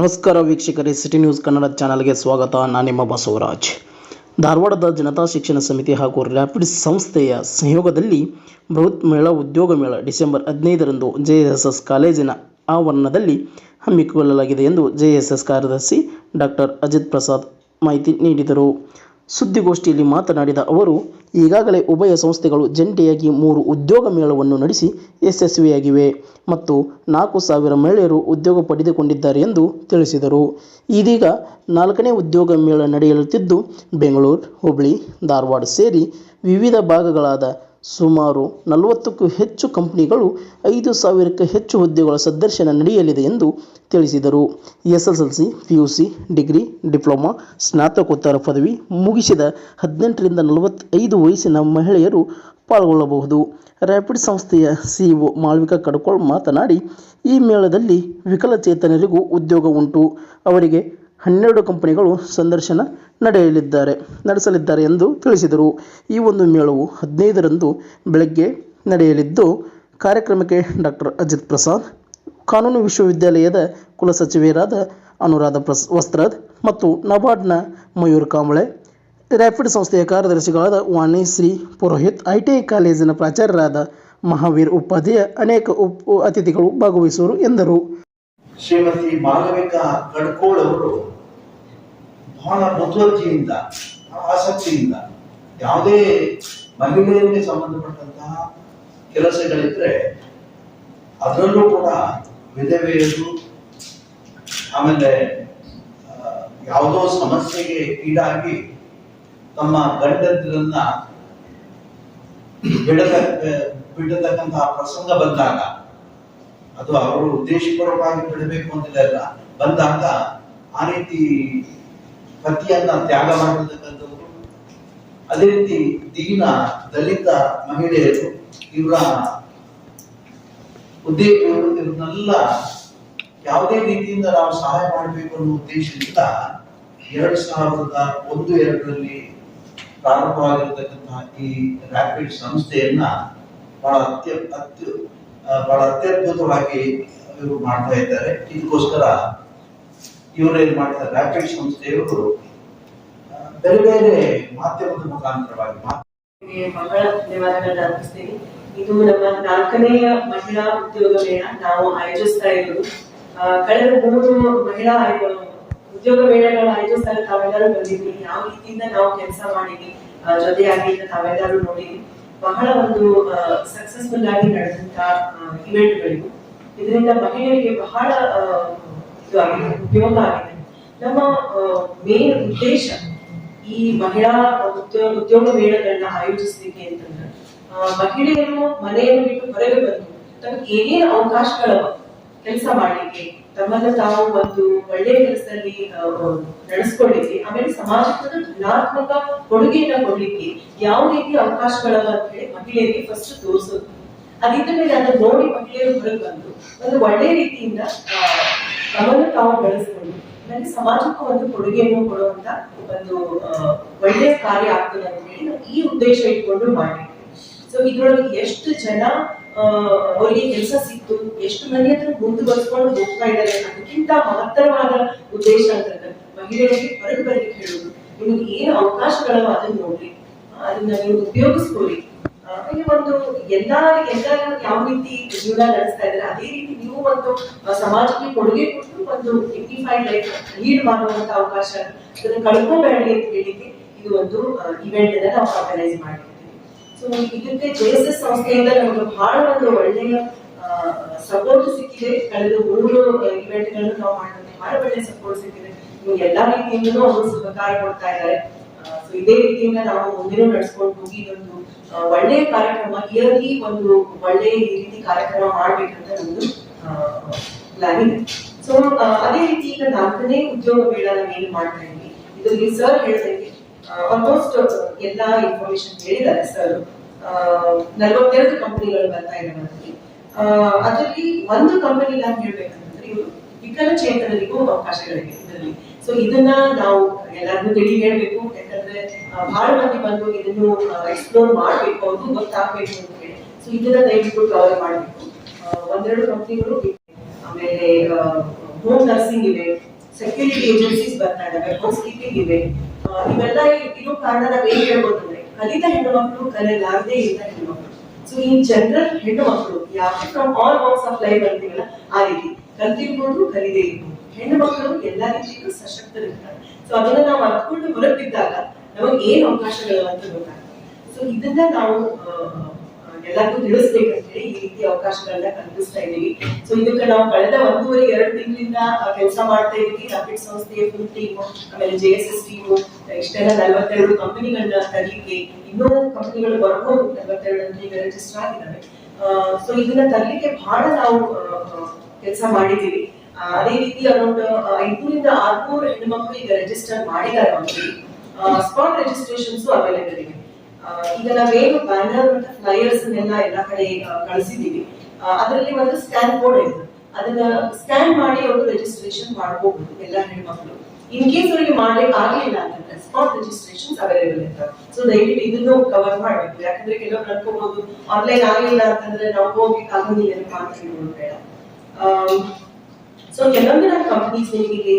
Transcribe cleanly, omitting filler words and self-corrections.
ನಮಸ್ಕಾರ ವೀಕ್ಷಕರೇ, city news Kannada ಚಾನಲ್ಗೆ ಸ್ವಾಗತ. ನಾನು ನಿಮ್ಮ ಬಸವರಾಜ್. ಧಾರವಾಡದ ಜನತಾ ಶಿಕ್ಷಣ ಸಮಿತಿ ಹಾಗೂ ರ್ಯಾಪಿಡ್ ಸಂಸ್ಥೆಯ ಸಹಯೋಗದಲ್ಲಿ ಬೃಹತ್ ಮೇಳ ಉದ್ಯೋಗ ಮೇಳ ಡಿಸೆಂಬರ್ 15ರಂದು JSS ಕಾಲೇಜಿನ ಆವರಣದಲ್ಲಿ ಹಮ್ಮಿಕೊಳ್ಳಲಾಗಿದೆ ಎಂದು JSS ಕಾರ್ಯದರ್ಶಿ ಡಾಕ್ಟರ್ ಅಜಿತ್ ಪ್ರಸಾದ್ ಮಾಹಿತಿ ನೀಡಿದರು. ಸುದ್ದಿಗೋಷ್ಠಿಯಲ್ಲಿ ಮಾತನಾಡಿದ ಅವರು, ಈಗಾಗಲೇ ಉಭಯ ಸಂಸ್ಥೆಗಳು ಜಂಟಿಯಾಗಿ 3 ಉದ್ಯೋಗ ಮೇಳವನ್ನು ನಡೆಸಿ ಯಶಸ್ವಿಯಾಗಿವೆ ಮತ್ತು 4,000 ಮಹಿಳೆಯರು ಉದ್ಯೋಗ ಪಡೆದುಕೊಂಡಿದ್ದಾರೆ ಎಂದು ತಿಳಿಸಿದರು. ಇದೀಗ 4ನೇ ಉದ್ಯೋಗ ಮೇಳ ನಡೆಯುತ್ತಿದ್ದು, ಬೆಂಗಳೂರು, ಹುಬ್ಬಳ್ಳಿ, ಧಾರವಾಡ ಸೇರಿ ವಿವಿಧ ಭಾಗಗಳಾದ ಸುಮಾರು 40ಕ್ಕೂ ಹೆಚ್ಚು ಕಂಪನಿಗಳು 5,000ಕ್ಕೂ ಹೆಚ್ಚು ಹುದ್ದೆಗಳ ಸಂದರ್ಶನ ನಡೆಯಲಿದೆ ಎಂದು ತಿಳಿಸಿದರು. SSLC, PUC, ಡಿಗ್ರಿ, ಡಿಪ್ಲೊಮಾ, ಸ್ನಾತಕೋತ್ತರ ಪದವಿ ಮುಗಿಸಿದ 18 ರಿಂದ 45 ವಯಸ್ಸಿನ ಮಹಿಳೆಯರು ಪಾಲ್ಗೊಳ್ಳಬಹುದು. ರ್ಯಾಪಿಡ್ ಸಂಸ್ಥೆಯ CEO ಮಾಳವಿಕಾ ಕಡಕೋಳ್ ಮಾತನಾಡಿ, ಈ ಮೇಳದಲ್ಲಿ ವಿಕಲಚೇತನರಿಗೂ ಉದ್ಯೋಗ ಉಂಟು. ಅವರಿಗೆ 12 ಕಂಪನಿಗಳು ಸಂದರ್ಶನ ನಡೆಸಲಿದ್ದಾರೆ ಎಂದು ತಿಳಿಸಿದರು. ಈ ಒಂದು ಮೇಳವು 15ರಂದು ಬೆಳಗ್ಗೆ ನಡೆಯಲಿದ್ದು, ಕಾರ್ಯಕ್ರಮಕ್ಕೆ ಡಾಕ್ಟರ್ ಅಜಿತ್ ಪ್ರಸಾದ್, ಕಾನೂನು ವಿಶ್ವವಿದ್ಯಾಲಯದ ಕುಲಸಚಿವರಾದ ಅನುರಾಧ ವಸ್ತ್ರದ್ ಮತ್ತು ನಬಾರ್ಡ್ನ ಮಯೂರ್ ಕಾಂಬಳೆ, ರ್ಯಾಪಿಡ್ ಸಂಸ್ಥೆಯ ಕಾರ್ಯದರ್ಶಿಗಳಾದ ವಾಣಿಶ್ರೀ ಪುರೋಹಿತ್, ITI ಕಾಲೇಜಿನ ಪ್ರಾಚಾರ್ಯರಾದ ಮಹಾವೀರ್ ಉಪಾಧ್ಯಾಯ ಅನೇಕ ಅತಿಥಿಗಳು ಭಾಗವಹಿಸುವರು ಎಂದರು. ಶ್ರೀಮತಿ ಮಾಳವಿಕಾ ಕಡ್ಕೋಳ್ ಅವರು ಬಹಳ ಮುತುವರ್ಜಿಯಿಂದ, ಆಸಕ್ತಿಯಿಂದ ಯಾವುದೇ ಮಹಿಳೆಯರಿಗೆ ಸಂಬಂಧಪಟ್ಟಂತಹ ಕೆಲಸಗಳಿದ್ರೆ ಅದರಲ್ಲೂ ಕೂಡ ವಿಧವೆಯರು, ಆಮೇಲೆ ಯಾವುದೋ ಸಮಸ್ಯೆಗೆ ಈಡಾಗಿ ತಮ್ಮ ಗಂಡಂದಿರನ್ನ ಬಿಡತಕ್ಕಂತಹ ಪ್ರಸಂಗ ಬಂದಾಗ, ಅದು ಅವರು ಉದ್ದೇಶಪೂರ್ವಕವಾಗಿ ಬಿಡಬೇಕು ಅಂತಿಲ್ಲ, ಬಂದಾಗ ಆ ರೀತಿ ಪತಿಯನ್ನ ತ್ಯಾಗ ಮಾಡಿರ್ತಕ್ಕಂಥವ್ರು, ಅದೇ ರೀತಿ ದೀನ ದಲಿತ ಮಹಿಳೆಯರು, ಇವ್ರನ್ನೆಲ್ಲ ಯಾವುದೇ ರೀತಿಯಿಂದ ನಾವು ಸಹಾಯ ಮಾಡಬೇಕು ಅನ್ನೋ ಉದ್ದೇಶದಿಂದ 2001-2ರಲ್ಲಿ ಪ್ರಾರಂಭವಾಗಿರ್ತಕ್ಕಂತಹ ಈ ರ್ಯಾಪಿಡ್ ಸಂಸ್ಥೆಯನ್ನ ಬಹಳ ಅತ್ಯದ್ಭುತವಾಗಿ ಇವರು ಮಾಡ್ತಾ ಇದ್ದಾರೆ. ಇದಕ್ಕೋಸ್ಕರ ಇವರು ಏನ್ ಮಾಡ್ತಾರೆ, ರ್ಯಾಪಿಡ್ ಸಂಸ್ಥೆಯವರು ಬೇರೆ ಬೇರೆ ಮಾಧ್ಯಮದ ಮುಖಾಂತರವಾಗಿ ಬಹಳ ಧನ್ಯವಾದಗಳನ್ನ ಅರ್ಪಿಸ್ತೀನಿ. ಇದು ನಮ್ಮ 4ನೇ ಮಹಿಳಾ ಉದ್ಯೋಗ ಮೇಳ ನಾವು ಆಯೋಜಿಸ್ತಾ ಇರೋದು. ಕಳೆದ 3 ಮಹಿಳಾ ಉದ್ಯೋಗ ಮೇಳಗಳು ಆಯೋಜಿಸಿದಾಗ ತಾವೆಲ್ಲರೂ ಬಂದಿದ್ವಿ. ಯಾವ ರೀತಿಯಿಂದ ನಾವು ಕೆಲಸ ಮಾಡಿದ್ವಿ, ಜೊತೆಯಾಗಿ ತಾವೆಲ್ಲರೂ ನೋಡಿದ್ವಿ. ಬಹಳ ಒಂದು ಸಕ್ಸಸ್ಫುಲ್ ಆಗಿ ನಡೆದಂತ ಇವೆಂಟ್ಗಳಿಗೂ ಇದರಿಂದ ಮಹಿಳೆಯರಿಗೆ ಬಹಳ ಉಪಯೋಗ ಆಗಿದೆ. ನಮ್ಮ ಮೇನ್ ಉದ್ದೇಶ ಈ ಮಹಿಳಾ ಉದ್ಯೋಗ ಮೇಳಗಳನ್ನ ಆಯೋಜಿಸಲಿಕ್ಕೆ ಅಂತಂದ್ರೆ, ಮಹಿಳೆಯರು ಮನೆಯನ್ನು ಬಿಟ್ಟು ಹೊರಗೆ ಬಂದು ತಮಗೆ ಏನೇನು ಅವಕಾಶಗಳವ ಕೆಲಸ ಮಾಡ್ಲಿಕ್ಕೆ, ತಮ್ಮನ್ನು ತಾವು ಒಂದು ಒಳ್ಳೆಯ ಕೆಲಸದಲ್ಲಿ ನಡೆಸ್ಕೊಳ್ಳಿಕ್ಕೆ, ಆಮೇಲೆ ಸಮಾಜದ ಧನಾತ್ಮಕ ಕೊಡುಗೆಯನ್ನ ಕೊಡ್ಲಿಕ್ಕೆ ಯಾವ ರೀತಿ ಅವಕಾಶಗಳವ ಅಂತ ಹೇಳಿ ಮಹಿಳೆಯರಿಗೆ ಫಸ್ಟ್ ತೋರಿಸೋದು. ಅದಿದ್ದ ಮೇಲೆ ಅದನ್ನ ನೋಡಿ ಮಹಿಳೆಯರು ಹೊರಗೆ ಬಂದು ಒಂದು ಒಳ್ಳೆಯ ರೀತಿಯಿಂದ ತಮ್ಮನ್ನು ತಾವು ಬೆಳೆಸ್ಕೊಂಡು ನನಗೆ ಸಮಾಜಕ್ಕೂ ಒಂದು ಕೊಡುಗೆಯನ್ನು ಕೊಡುವಂತ ಒಂದು ಒಳ್ಳೆಯ ಕಾರ್ಯ ಆಗ್ತದೆ ಅಂತ ಹೇಳಿ ನಾವು ಈ ಉದ್ದೇಶ ಇಟ್ಕೊಂಡು ಮಾಡಿದ್ವಿ. ಸೊ ಇದ್ರೊಳಗೆ ಎಷ್ಟು ಜನ ಅವರಿಗೆ ಕೆಲಸ ಸಿಕ್ತು, ಎಷ್ಟು ಮಂದಿ ಹತ್ರ ಮುಂದುವರೆಸ್ಕೊಂಡು ಹೋಗ್ತಾ ಇದ್ದಾರೆ, ಅದಕ್ಕಿಂತ ಮಹತ್ತರವಾದ ಉದ್ದೇಶ ಅಂತಂದ್ರೆ ಮಹಿಳೆಯರಿಗೆ ಹೊರಗೆ ಬರ್ಲಿಕ್ಕೆ ಹೇಳುದು. ನಿಮ್ಗೆ ಏನು ಅವಕಾಶಗಳವ ಅದನ್ನ ನೋಡ್ರಿ, ಅದನ್ನ ನೀವು ಉಪಯೋಗಿಸ್ಕೊಳ್ಳಿ. ಒಂದು ಎಲ್ಲರೂ ಯಾವ ರೀತಿ ಜೀವನ ನಡೆಸ್ತಾ ಇದ್ದಾರೆ ಅದೇ ರೀತಿ ನೀವು ಒಂದು ಸಮಾಜಕ್ಕೆ ಕೊಡುಗೆ ಕೊಟ್ಟು ಒಂದು ಡಿಗ್ನಿಫೈಡ್ ಲೈಫ್ ಲೀಡ್ ಮಾಡುವಂತ ಅವಕಾಶ ಅದನ್ನ ಕಳ್ಕೋಬೇಡಿ ಅಂತ ಹೇಳಿಕ್ಕೆ ಇದು ಒಂದು ಇವೆಂಟ್ ಅನ್ನ ನಾವು ಆರ್ಗನೈಸ್ ಮಾಡಿರ್ತೀವಿ. ಸೊ ಇದಕ್ಕೆ JSS ಸಂಸ್ಥೆಯಿಂದ ನಮಗೆ ಬಹಳ ಒಂದು ಒಳ್ಳೆಯ ಸಪೋರ್ಟ್ ಸಿಕ್ಕಿದೆ. ಕಳೆದ 3 ಇವೆಂಟ್ ಗಳನ್ನು ನಾವು ಮಾಡಿದ್ರೆ ಬಹಳ ಒಳ್ಳೆಯ ಸಪೋರ್ಟ್ ಸಿಕ್ಕಿದೆ. ಎಲ್ಲಾ ರೀತಿಯಿಂದಲೂ ಅವರು ಸಹಕಾರ ಕೊಡ್ತಾ ಇದ್ದಾರೆ. ಸೊ ಇದೇ ರೀತಿಯಿಂದ ನಾವು ಮುಂದಿನ ನಡೆಸ್ಕೊಂಡು ಹೋಗಿ ಇದೊಂದು ಒಳ್ಳೆಯ ಕಾರ್ಯಕ್ರಮ, ಇಯರ್ಲಿ ಒಂದು ಒಳ್ಳೆಯ ಈ ರೀತಿ ಕಾರ್ಯಕ್ರಮ ಮಾಡ್ಬೇಕಂತ ನಮ್ದು ಪ್ಲಾನ್ ಇದೆ. ಸೊ ಅದೇ ರೀತಿ ಈಗ 4ನೇ ಉದ್ಯೋಗ ಮೇಳ ನಾವೇನು ಮಾಡ್ತಾ ಇದ್ವಿ, ಇದರಲ್ಲಿ ಸರ್ ಹೇಳಿದಂಗೆ ಆಲ್ಮೋಸ್ಟ್ ಎಲ್ಲಾ ಇನ್ಫಾರ್ಮೇಶನ್ ಹೇಳಿದ್ದಾರೆ ಸರ್. 42 ಕಂಪನಿಗಳು ಬರ್ತಾ ಇದ್ದಾವೆ. ಅದರಲ್ಲಿ ಒಂದು ಕಂಪನಿ ನಾನು ಹೇಳ್ಬೇಕಂತಂದ್ರೆ ಇವರು ವಿಕಲಚೇತನರಿಗೂ ಅವಕಾಶಗಳಿವೆ ಇದರಲ್ಲಿ. ಸೊ ಇದನ್ನ ನಾವು ಎಲ್ಲರಿಗೂ ತಿಳಿ ಹೇಳ್ಬೇಕು, ಯಾಕಂದ್ರೆ ಬಹಳ ಮಂದಿ ಬಂದು ಇದನ್ನು ಎಕ್ಸ್ಪ್ಲೋರ್ ಮಾಡ್ಬೇಕು, ಅವ್ರಿಗೂ ಗೊತ್ತಾಗ್ಬೇಕು ಅಂತ ಹೇಳಿ. ಸೊ ಇದನ್ನ ದಯವಿಟ್ಟು ಕವರ್ ಮಾಡ್ಬೇಕು. 1-2 ಕಂಪನಿಗಳು, ಆಮೇಲೆ ಹೋಮ್ ನರ್ಸಿಂಗ್ ಇವೆ, ಸೆಕ್ಯೂರಿಟಿ ಏಜೆನ್ಸೀಸ್ ಬರ್ತಾ ಇದಾವೆ, ಹೌಸ್ ಕೀಪಿಂಗ್ ಇವೆ. ಇವೆಲ್ಲ ಇರೋ ಕಾರಣ ನಾವ್ ಏನ್ ಹೇಳ್ಬೋದು ಅಂದ್ರೆ ಕಲಿತ ಹೆಣ್ಣು ಮಕ್ಕಳು ಕಲಿಯಲಾರದೇ ಇದ್ದ ಹೆಣ್ಣು ಮಕ್ಕಳು. ಸೊ ಈ ಜನರಲ್ ಹೆಣ್ಣು ಮಕ್ಕಳು ಯಾಕೆ from all walks of life ಅಂತೀವಲ್ಲ ಆ ರೀತಿ ಕಲ್ತಿರ್ಬೋದು, ಕಲಿದೇ ಇರ್ಬೋದು, ಹೆಣ್ಣು ಮಕ್ಕಳು ಎಲ್ಲಾ ರೀತಿಯಲ್ಲೂ ಸಶಕ್ತರಿರ್ತಾರೆ. ಸೊ ಅದನ್ನ ನಾವು ಅರ್ಕೊಂಡು ಹೊರಬಿದ್ದಾಗ ನಮಗೆ ಏನ್ ಅವಕಾಶಗಳು ಅಂತ ಗೊತ್ತಾಗ್ತದೆ. ಸೊ ಇದನ್ನ ನಾವು ಎಲ್ಲರಿಗೂ ತಿಳಿಸ್ಬೇಕಂತ ಹೇಳಿ ಈ ರೀತಿ ಅವಕಾಶಗಳನ್ನ ಕಲ್ಪಿಸ್ತಾ ಇದೀವಿ. ಸೊ ಇದಕ್ಕೆ ನಾವು ಕಳೆದ 1.5-2 ತಿಂಗಳಿಂದ ಕೆಲಸ ಮಾಡ್ತಾ ಇದೀವಿ. ರಾಪಿಡ್ ಸಂಸ್ಥೆಯ ಫುಲ್ ಟೀಮ್, ಆಮೇಲೆ JSS ಟೀಮ್, ಇಷ್ಟೆಲ್ಲ 42 ಕಂಪನಿಗಳನ್ನ ತರಲಿಕ್ಕೆ, ಇನ್ನೂ ಕಂಪನಿಗಳು ಬರ್ಬೋದು, 42 ಅಂತ ಈಗ ರಿಜಿಸ್ಟರ್ ಆಗಿದ್ದಾವೆ. ಸೊ ಇದನ್ನ ತರಲಿಕ್ಕೆ ಬಹಳ ನಾವು ಕೆಲಸ ಮಾಡಿದೀವಿ. ಅದೇ ರೀತಿ ಅರೌಂಡ್ 500-600 ಹೆಣ್ಣು ಮಕ್ಕಳು ಈಗ ರಿಜಿಸ್ಟರ್ ಮಾಡಿದ್ದಾರೆ. ಆಲ್ರೆಡಿ ಸ್ಪಾಟ್ ರಿಜಿಸ್ಟ್ರೇಷನ್ಸ್ ಅವೈಲೇಬಲ್ ಇವೆ. ಈಗ ನಾವೇನು ಬ್ಯಾನರ್ ಮತ್ತು ಫ್ಲೈಯರ್ಸ್ ಎಲ್ಲ ಕಡೆ ಕಳಿಸಿದೀವಿ. ಅದರಲ್ಲಿ ಒಂದು ಸ್ಕ್ಯಾನ್ ಕೋಡ್ ಇದೆ, ಅದನ್ನ ಸ್ಕ್ಯಾನ್ ಮಾಡಿ ಅವರು ರಿಜಿಸ್ಟ್ರೇಷನ್ ಮಾಡಬಹುದು ಎಲ್ಲ ಹೆಣ್ಮಕ್ಳು. ಇನ್ ಕೇಸ್ ಅವರಿಗೆ ಮಾಡ್ಲಿಕ್ಕೆ ಆಗ್ಲಿಲ್ಲ ಅಂತಂದ್ರೆ ಸ್ಪಾಟ್ ರಿಜಿಸ್ಟ್ರೇಷನ್ ಅವೈಲೇಬಲ್ ಇರ್ತಾವೆ. ಸೊ ದಯವಿಟ್ಟು ಇದನ್ನು ಕವರ್ ಮಾಡ್ಬೇಕು. ಯಾಕಂದ್ರೆ ಕೆಲವರು ಅನ್ಕೋಬಹುದು ಆನ್ಲೈನ್ ಆಗ್ಲಿಲ್ಲ ಅಂತಂದ್ರೆ ನಾವು ಹೋಗ್ಲಿಕ್ಕೆ ಆಗೋದಿಲ್ಲ ಅಂತ ಮಾತಾಡ್ಬೋದು ಬೇಡ. ಸೊ ಕೆಲವೊಂದು ನನ್ನ ಕಂಪನೀಸ್ ನಿಮಗೆ